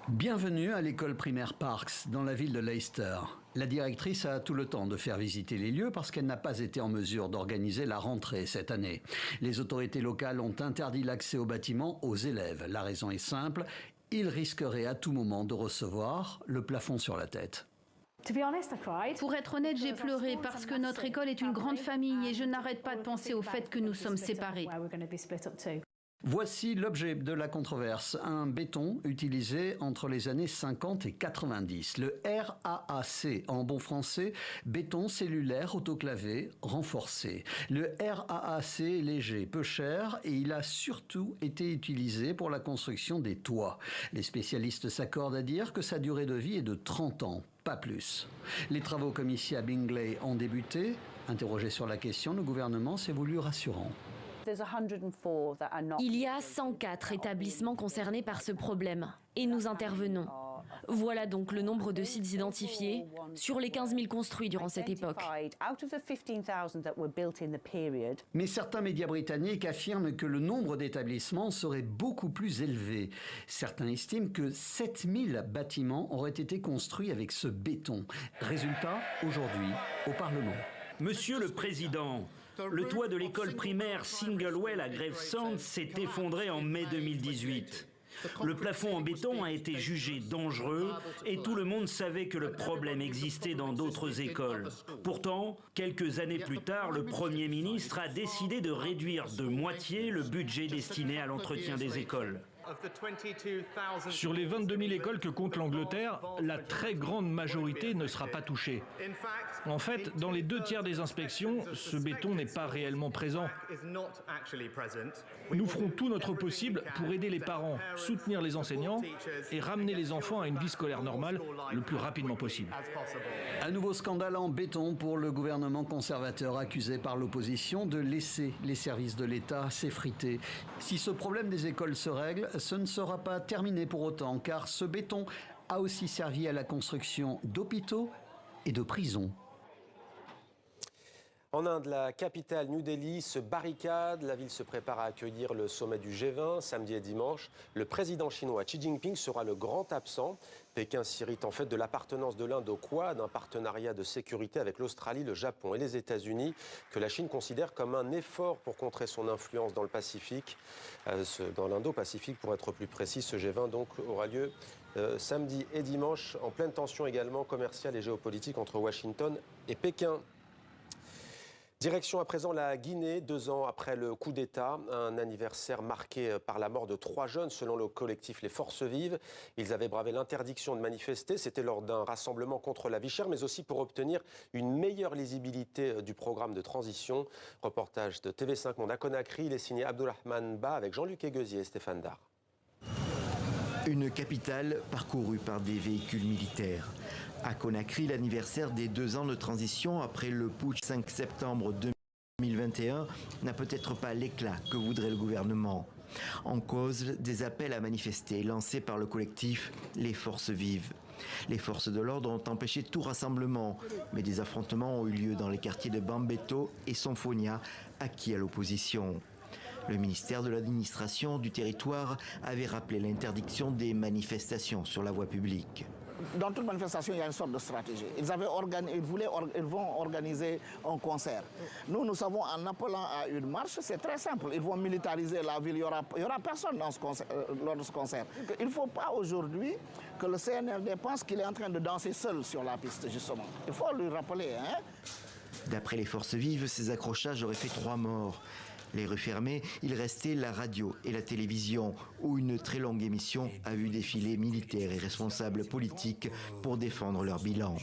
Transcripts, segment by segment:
Bienvenue à l'école primaire Parks, dans la ville de Leicester. La directrice a tout le temps de faire visiter les lieux parce qu'elle n'a pas été en mesure d'organiser la rentrée cette année. Les autorités locales ont interdit l'accès au bâtiment aux élèves. La raison est simple, ils risqueraient à tout moment de recevoir le plafond sur la tête. Pour être honnête, j'ai pleuré parce que notre école est une grande famille et je n'arrête pas de penser au fait que nous sommes séparés. Voici l'objet de la controverse, un béton utilisé entre les années 50 et 90. Le RAAC, en bon français, béton cellulaire autoclavé renforcé. Le RAAC est léger, peu cher et il a surtout été utilisé pour la construction des toits. Les spécialistes s'accordent à dire que sa durée de vie est de 30 ans, pas plus. Les travaux comme ici à Bingley ont débuté. Interrogé sur la question, le gouvernement s'est voulu rassurant. Il y a 104 établissements concernés par ce problème et nous intervenons. Voilà donc le nombre de sites identifiés sur les 15 000 construits durant cette époque. Mais certains médias britanniques affirment que le nombre d'établissements serait beaucoup plus élevé. Certains estiment que 7 000 bâtiments auraient été construits avec ce béton. Résultat, aujourd'hui, au Parlement. Monsieur le Président, le toit de l'école primaire Singlewell à Gravesend s'est effondré en mai 2018. Le plafond en béton a été jugé dangereux et tout le monde savait que le problème existait dans d'autres écoles. Pourtant, quelques années plus tard, le Premier ministre a décidé de réduire de moitié le budget destiné à l'entretien des écoles. Sur les 22 000 écoles que compte l'Angleterre, la très grande majorité ne sera pas touchée. En fait, dans les 2 tiers des inspections, ce béton n'est pas réellement présent. Nous ferons tout notre possible pour aider les parents, soutenir les enseignants et ramener les enfants à une vie scolaire normale le plus rapidement possible. Un nouveau scandale en béton pour le gouvernement conservateur accusé par l'opposition de laisser les services de l'État s'effriter. Si ce problème des écoles se règle, ce ne sera pas terminé pour autant, car ce béton a aussi servi à la construction d'hôpitaux et de prisons. En Inde, la capitale New Delhi se barricade. La ville se prépare à accueillir le sommet du G20 samedi et dimanche. Le président chinois Xi Jinping sera le grand absent. Pékin s'irrite en fait de l'appartenance de l'Inde au Quad, un partenariat de sécurité avec l'Australie, le Japon et les États-Unis, que la Chine considère comme un effort pour contrer son influence dans le Pacifique, dans l'Indo-Pacifique pour être plus précis. Ce G20 donc aura lieu samedi et dimanche, en pleine tension également commerciale et géopolitique entre Washington et Pékin. Direction à présent la Guinée, 2 ans après le coup d'État, un anniversaire marqué par la mort de 3 jeunes selon le collectif Les Forces Vives. Ils avaient bravé l'interdiction de manifester, c'était lors d'un rassemblement contre la vie chère, mais aussi pour obtenir une meilleure lisibilité du programme de transition. Reportage de TV5 Monde à Conakry, il est signé Abdourahmane Ba avec Jean-Luc Eguezier et Stéphane Dard. Une capitale parcourue par des véhicules militaires. À Conakry, l'anniversaire des 2 ans de transition après le putsch 5 septembre 2021 n'a peut-être pas l'éclat que voudrait le gouvernement. En cause, des appels à manifester lancés par le collectif Les Forces Vives. Les forces de l'ordre ont empêché tout rassemblement, mais des affrontements ont eu lieu dans les quartiers de Bambeto et Sonfonia, acquis à l'opposition. Le ministère de l'administration du territoire avait rappelé l'interdiction des manifestations sur la voie publique. Dans toute manifestation, il y a une sorte de stratégie. Ils vont organiser un concert. Nous savons, en appelant à une marche, c'est très simple. Ils vont militariser la ville. Il y aura personne dans lors de ce concert. Il ne faut pas aujourd'hui que le CNRD pense qu'il est en train de danser seul sur la piste, justement. Il faut lui rappeler. D'après les Forces Vives, ces accrochages auraient fait 3 morts. Les rues fermées, il restait la radio et la télévision, où une très longue émission a vu défiler militaires et responsables politiques pour défendre leur bilan.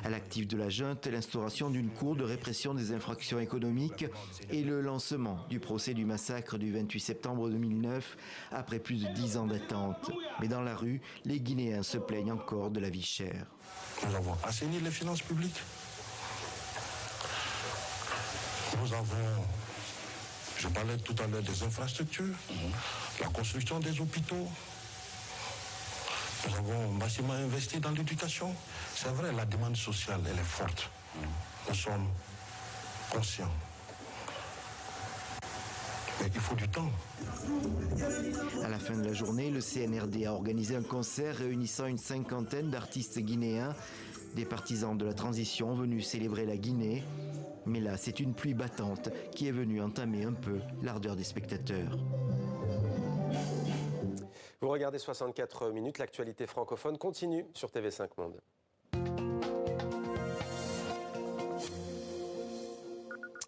À l'actif de la junte, l'instauration d'une cour de répression des infractions économiques et le lancement du procès du massacre du 28 septembre 2009 après plus de 10 ans d'attente. Mais dans la rue, les Guinéens se plaignent encore de la vie chère. Nous avons assaini les finances publiques. Nous avons... Je parlais tout à l'heure des infrastructures, la construction des hôpitaux. Nous avons massivement investi dans l'éducation. C'est vrai, la demande sociale, elle est forte. Nous sommes conscients. Mais il faut du temps. À la fin de la journée, le CNRD a organisé un concert réunissant une cinquantaine d'artistes guinéens, des partisans de la transition venus célébrer la Guinée. Mais là, c'est une pluie battante qui est venue entamer un peu l'ardeur des spectateurs. Vous regardez 64 minutes, l'actualité francophone continue sur TV5 Monde.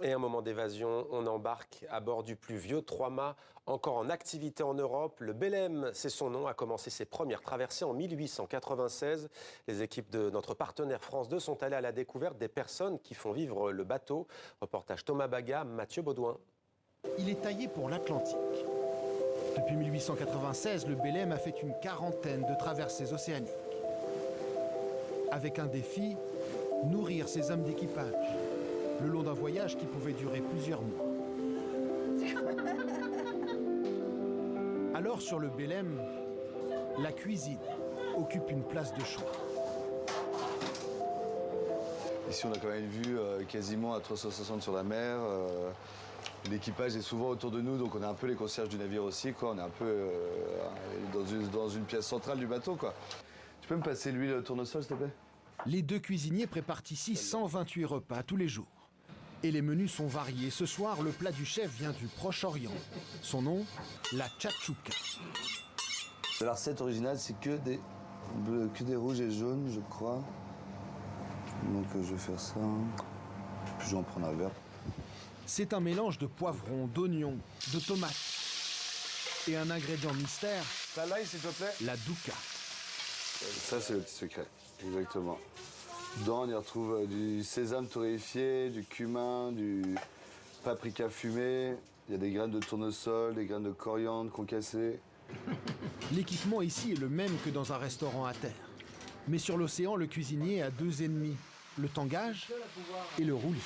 Et un moment d'évasion, on embarque à bord du plus vieux 3-mâts encore en activité en Europe. Le Belém, c'est son nom, a commencé ses premières traversées en 1896. Les équipes de notre partenaire France 2 sont allées à la découverte des personnes qui font vivre le bateau. Reportage Thomas Baga, Mathieu Baudouin. Il est taillé pour l'Atlantique. Depuis 1896, le Belém a fait une quarantaine de traversées océaniques. Avec un défi, nourrir ses hommes d'équipage, le long d'un voyage qui pouvait durer plusieurs mois. Alors sur le Belém, la cuisine occupe une place de choix. Ici on a quand même une vue quasiment à 360 sur la mer. L'équipage est souvent autour de nous, donc on est un peu les concierges du navire aussi, quoi. On est un peu dans une pièce centrale du bateau, quoi. Tu peux me passer l'huile au tournesol, s'il te plaît? Les deux cuisiniers préparent ici 128 repas tous les jours. Et les menus sont variés. Ce soir, le plat du chef vient du Proche-Orient. Son nom, la tchatchouka. La recette originale, c'est que des rouges et jaunes, je crois. Donc je vais faire ça. Puis je vais en prendre un verre. C'est un mélange de poivrons, d'oignons, de tomates. Et un ingrédient mystère, Ça l'ail, s'il te plaît? la douka. Ça, c'est le petit secret. Exactement. Dedans, on y retrouve du sésame torréfié, du cumin, du paprika fumé. Il y a des graines de tournesol, des graines de coriandre concassées. L'équipement ici est le même que dans un restaurant à terre. Mais sur l'océan, le cuisinier a deux ennemis, le tangage et le roulis.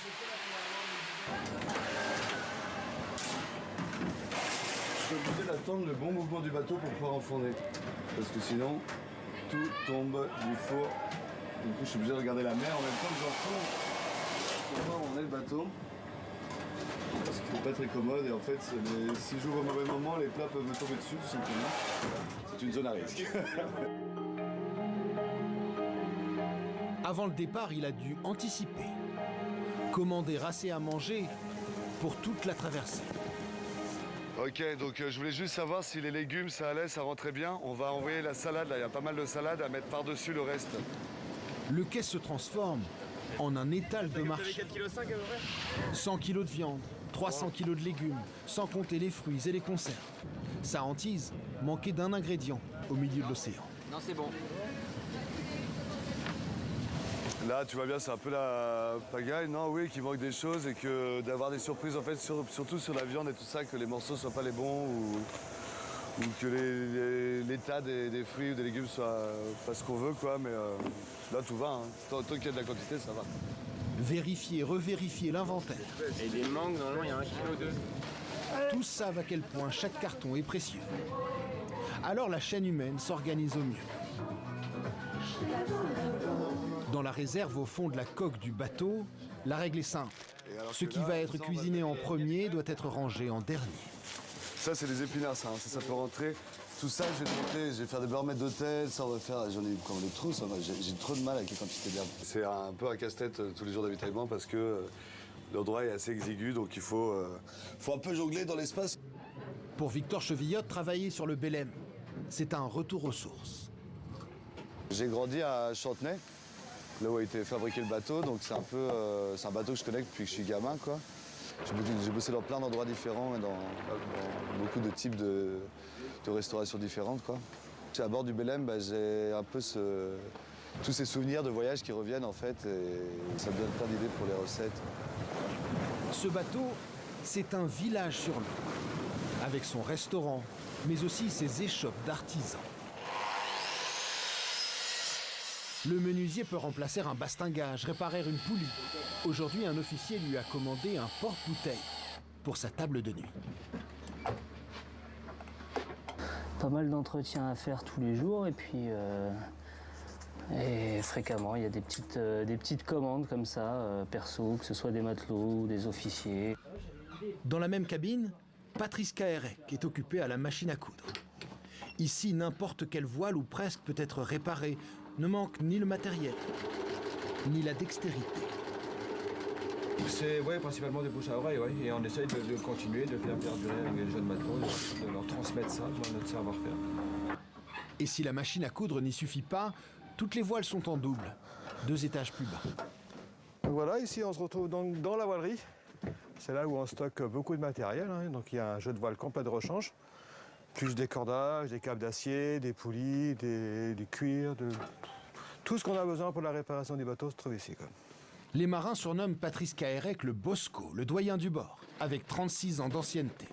Je suis obligé d'attendre le bon mouvement du bateau pour pouvoir enfourner. Parce que sinon, tout tombe du four. Du coup, je suis obligé de regarder la mer en même temps que j'enfourne. Pour voir où on est le bateau. Parce que c'est pas très commode et en fait, si j'ouvre au mauvais moment, les plats peuvent me tomber dessus tout simplement. C'est une zone à risque. Avant le départ, il a dû anticiper. Commander assez à manger pour toute la traversée. Ok, donc je voulais juste savoir si les légumes, ça allait, ça rentrait bien. On va envoyer la salade, là, il y a pas mal de salade à mettre par-dessus le reste. Le quai se transforme en un étal de marché. 100 kilos de viande, 300 kilos de légumes, sans compter les fruits et les conserves. Sa hantise manquait d'un ingrédient au milieu de l'océan. Non, c'est bon. Là, tu vois bien, c'est un peu la pagaille. Non, oui, qu'il manque des choses et que d'avoir des surprises, en fait, surtout sur la viande et tout ça, que les morceaux soient pas les bons ou que l'état des fruits ou des légumes soit pas ce qu'on veut, quoi. Mais là, tout va. Hein. Tant qu'il y a de la quantité, ça va. Vérifier, revérifier l'inventaire. Et des mangues, normalement, il y a 1,2 kg. Tous savent à quel point chaque carton est précieux. Alors la chaîne humaine s'organise au mieux. Dans la réserve au fond de la coque du bateau, la règle est simple. Ce qui va être cuisiné en premier doit être rangé en dernier. Ça, c'est des épinards, ça. Ça peut rentrer. Tout ça, je vais monter, je vais faire des barrettes d'hôtel, ça, on va faire. J'en ai comme des trousses, j'ai trop de mal avec les quantités d'herbe. C'est un peu un casse-tête tous les jours d'avitaillement parce que l'endroit est assez exigu, donc il faut un peu jongler dans l'espace. Pour Victor Chevillotte, travailler sur le Belém, c'est un retour aux sources. J'ai grandi à Chantenay, là où a été fabriqué le bateau, donc c'est un bateau que je connais depuis que je suis gamin, quoi. J'ai bossé dans plein d'endroits différents et dans beaucoup de types de restaurations différentes, quoi. À bord du Belém, j'ai un peu tous ces souvenirs de voyage qui reviennent, en fait, et ça me donne plein d'idées pour les recettes. Ce bateau, c'est un village sur l'eau, avec son restaurant, mais aussi ses échoppes d'artisans. Le menuisier peut remplacer un bastingage, réparer une poulie. Aujourd'hui, un officier lui a commandé un porte-bouteille pour sa table de nuit. Pas mal d'entretiens à faire tous les jours et puis fréquemment, il y a des petites commandes comme ça, perso, que ce soit des matelots ou des officiers. Dans la même cabine, Patrice Caérec est occupé à la machine à coudre. Ici, n'importe quel voile ou presque peut être réparé. Ne manque ni le matériel, ni la dextérité. C'est principalement des bouche à oreille, et on essaye de continuer, de faire perdurer avec les jeunes matelots, de leur transmettre ça, notre savoir-faire. Et si la machine à coudre n'y suffit pas, toutes les voiles sont en double, 2 étages plus bas. Donc voilà, ici on se retrouve donc dans la voilerie. C'est là où on stocke beaucoup de matériel, donc il y a un jeu de voile complet de rechange, plus des cordages, des câbles d'acier, des poulies, du cuir, tout ce qu'on a besoin pour la réparation du bateau se trouve ici. Les marins surnomment Patrice Caérec le Bosco, le doyen du bord, avec 36 ans d'ancienneté.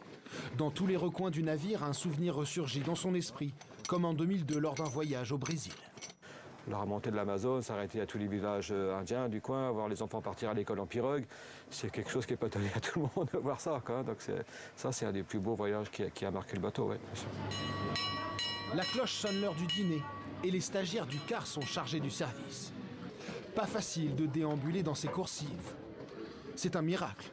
Dans tous les recoins du navire, un souvenir ressurgit dans son esprit, comme en 2002 lors d'un voyage au Brésil. La remontée de l'Amazone, s'arrêter à tous les villages indiens du coin, voir les enfants partir à l'école en pirogue, c'est quelque chose qui n'est pas donné à tout le monde de voir ça. Donc ça, c'est un des plus beaux voyages qui a marqué le bateau. La cloche sonne l'heure du dîner et les stagiaires du quart sont chargés du service. Pas facile de déambuler dans ces coursives. C'est un miracle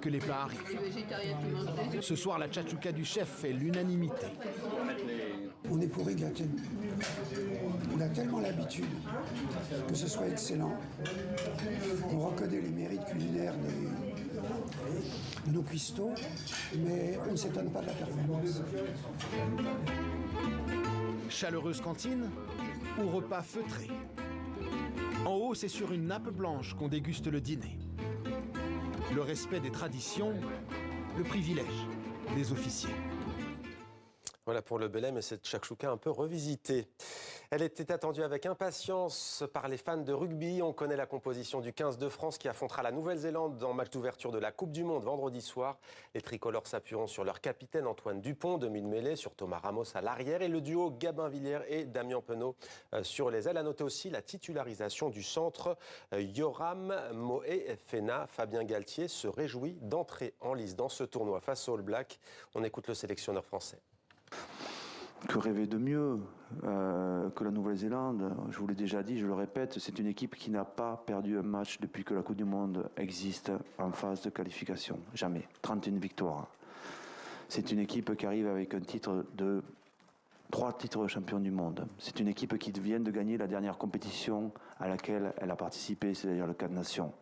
que les plats arrivent. Ce soir, la tchatchouka du chef fait l'unanimité. On est pour égater. On a tellement l'habitude que ce soit excellent. On reconnaît les mérites culinaires de nos cuistots, mais on ne s'étonne pas de la performance. Chaleureuse cantine ou repas feutré. En haut, c'est sur une nappe blanche qu'on déguste le dîner. Le respect des traditions, le privilège des officiers. Voilà pour le Belém et cette shakshuka un peu revisitée. Elle était attendue avec impatience par les fans de rugby. On connaît la composition du 15 de France qui affrontera la Nouvelle-Zélande en match d'ouverture de la Coupe du Monde vendredi soir. Les tricolores s'appuieront sur leur capitaine Antoine Dupont, demi-de-mêlée, sur Thomas Ramos à l'arrière et le duo Gabin Villiers et Damien Penaud sur les ailes. À noter aussi la titularisation du centre Yoram Moefena. Fabien Galtier se réjouit d'entrer en lice dans ce tournoi face aux All Blacks. On écoute le sélectionneur français. Que rêver de mieux que la Nouvelle-Zélande? Je vous l'ai déjà dit, je le répète, c'est une équipe qui n'a pas perdu un match depuis que la Coupe du Monde existe en phase de qualification. Jamais. 31 victoires. C'est une équipe qui arrive avec 3 titres de champion du monde. C'est une équipe qui vient de gagner la dernière compétition à laquelle elle a participé, c'est-à-dire le 4 Nations.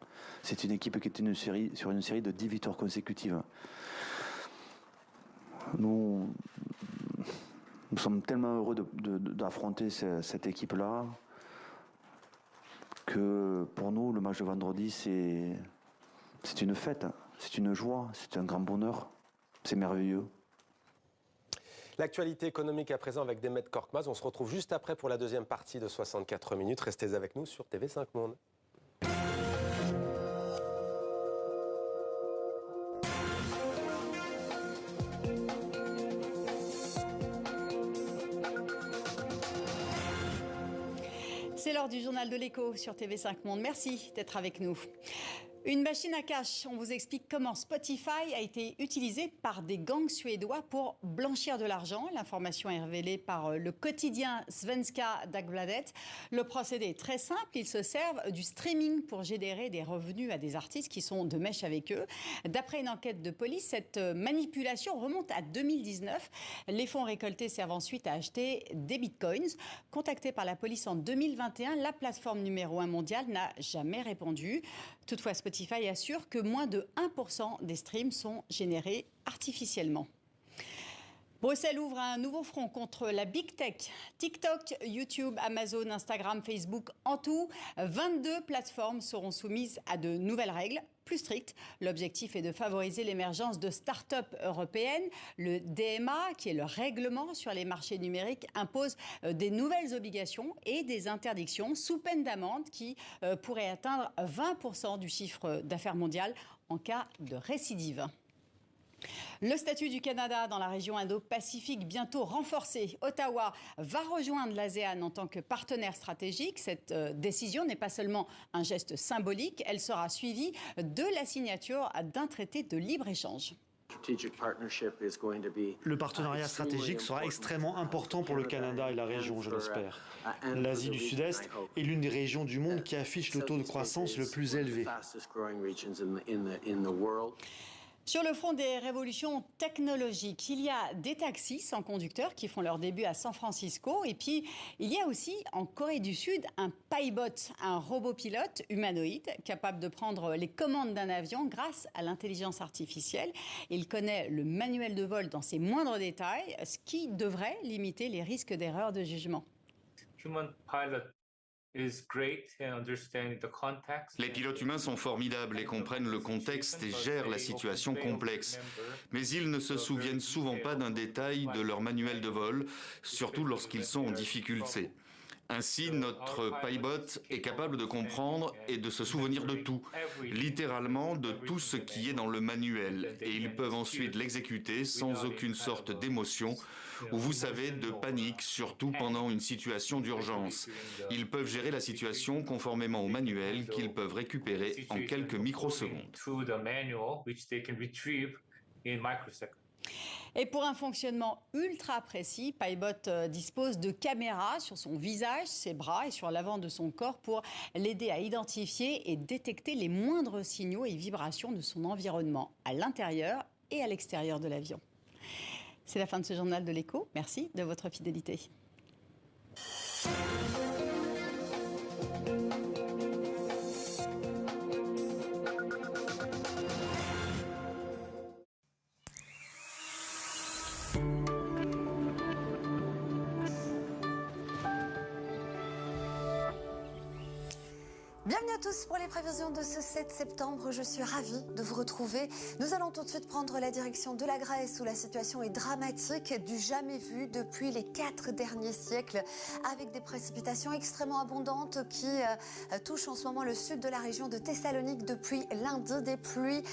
C'est une équipe qui est sur une série de 10 victoires consécutives. Nous sommes tellement heureux d'affronter cette équipe-là que pour nous, le match de vendredi, c'est une fête, c'est une joie, c'est un grand bonheur, c'est merveilleux. L'actualité économique à présent avec Demet Korkmaz. On se retrouve juste après pour la deuxième partie de 64 minutes. Restez avec nous sur TV5 Monde. C'est l'heure du journal de l'écho sur TV5 Monde. Merci d'être avec nous. Une machine à cash, on vous explique comment Spotify a été utilisé par des gangs suédois pour blanchir de l'argent. L'information est révélée par le quotidien Svenska Dagbladet. Le procédé est très simple, ils se servent du streaming pour générer des revenus à des artistes qui sont de mèche avec eux. D'après une enquête de police, cette manipulation remonte à 2019. Les fonds récoltés servent ensuite à acheter des bitcoins. Contactée par la police en 2021, la plateforme numéro 1 mondiale n'a jamais répondu. Toutefois, Spotify assure que moins de 1% des streams sont générés artificiellement. Bruxelles ouvre un nouveau front contre la Big Tech. TikTok, YouTube, Amazon, Instagram, Facebook, en tout, 22 plateformes seront soumises à de nouvelles règles plus strictes. L'objectif est de favoriser l'émergence de start-up européennes. Le DMA, qui est le règlement sur les marchés numériques, impose des nouvelles obligations et des interdictions sous peine d'amende qui pourraient atteindre 20% du chiffre d'affaires mondial en cas de récidive. Le statut du Canada dans la région Indo-Pacifique bientôt renforcé. Ottawa va rejoindre l'ASEAN en tant que partenaire stratégique. Cette décision n'est pas seulement un geste symbolique, elle sera suivie de la signature d'un traité de libre-échange. Le partenariat stratégique sera extrêmement important pour le Canada et la région, je l'espère. L'Asie du Sud-Est est l'une des régions du monde qui affiche le taux de croissance le plus élevé. Sur le front des révolutions technologiques, il y a des taxis sans conducteur qui font leur début à San Francisco. Et puis, il y a aussi en Corée du Sud un PiBot, un robot pilote humanoïde capable de prendre les commandes d'un avion grâce à l'intelligence artificielle. Il connaît le manuel de vol dans ses moindres détails, ce qui devrait limiter les risques d'erreur de jugement. Les pilotes humains sont formidables et comprennent le contexte et gèrent la situation complexe. Mais ils ne se souviennent souvent pas d'un détail de leur manuel de vol, surtout lorsqu'ils sont en difficulté. Ainsi, notre PiBot est capable de comprendre et de se souvenir de tout, littéralement de tout ce qui est dans le manuel. Et ils peuvent ensuite l'exécuter sans aucune sorte d'émotion ou, vous savez, de panique, surtout pendant une situation d'urgence. Ils peuvent gérer la situation conformément au manuel qu'ils peuvent récupérer en quelques microsecondes. Et pour un fonctionnement ultra précis, PiBot dispose de caméras sur son visage, ses bras et sur l'avant de son corps pour l'aider à identifier et détecter les moindres signaux et vibrations de son environnement à l'intérieur et à l'extérieur de l'avion. C'est la fin de ce journal de l'Écho. Merci de votre fidélité. Bienvenue à tous pour les prévisions de ce 7 septembre. Je suis ravie de vous retrouver. Nous allons tout de suite prendre la direction de la Grèce où la situation est dramatique, du jamais vu depuis les 4 derniers siècles, avec des précipitations extrêmement abondantes qui touchent en ce moment le sud de la région de Thessalonique depuis lundi. Des pluies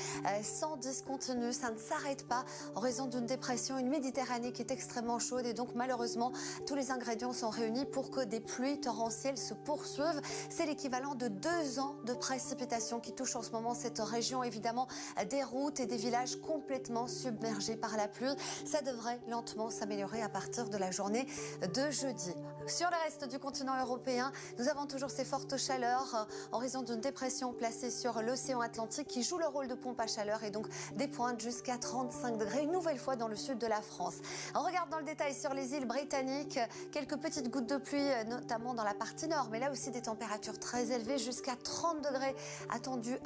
sans discontinu, ça ne s'arrête pas en raison d'une dépression, une Méditerranée qui est extrêmement chaude et donc malheureusement tous les ingrédients sont réunis pour que des pluies torrentielles se poursuivent. C'est l'équivalent de 2 ans de précipitations qui touchent en ce moment cette région. Évidemment, des routes et des villages complètement submergés par la pluie. Ça devrait lentement s'améliorer à partir de la journée de jeudi. Sur le reste du continent européen, nous avons toujours ces fortes chaleurs en raison d'une dépression placée sur l'océan Atlantique qui joue le rôle de pompe à chaleur et donc des pointes jusqu'à 35 degrés, une nouvelle fois dans le sud de la France. On regarde dans le détail sur les îles britanniques, quelques petites gouttes de pluie, notamment dans la partie nord, mais là aussi des températures très élevées, jusqu'à 30 degrés attendus à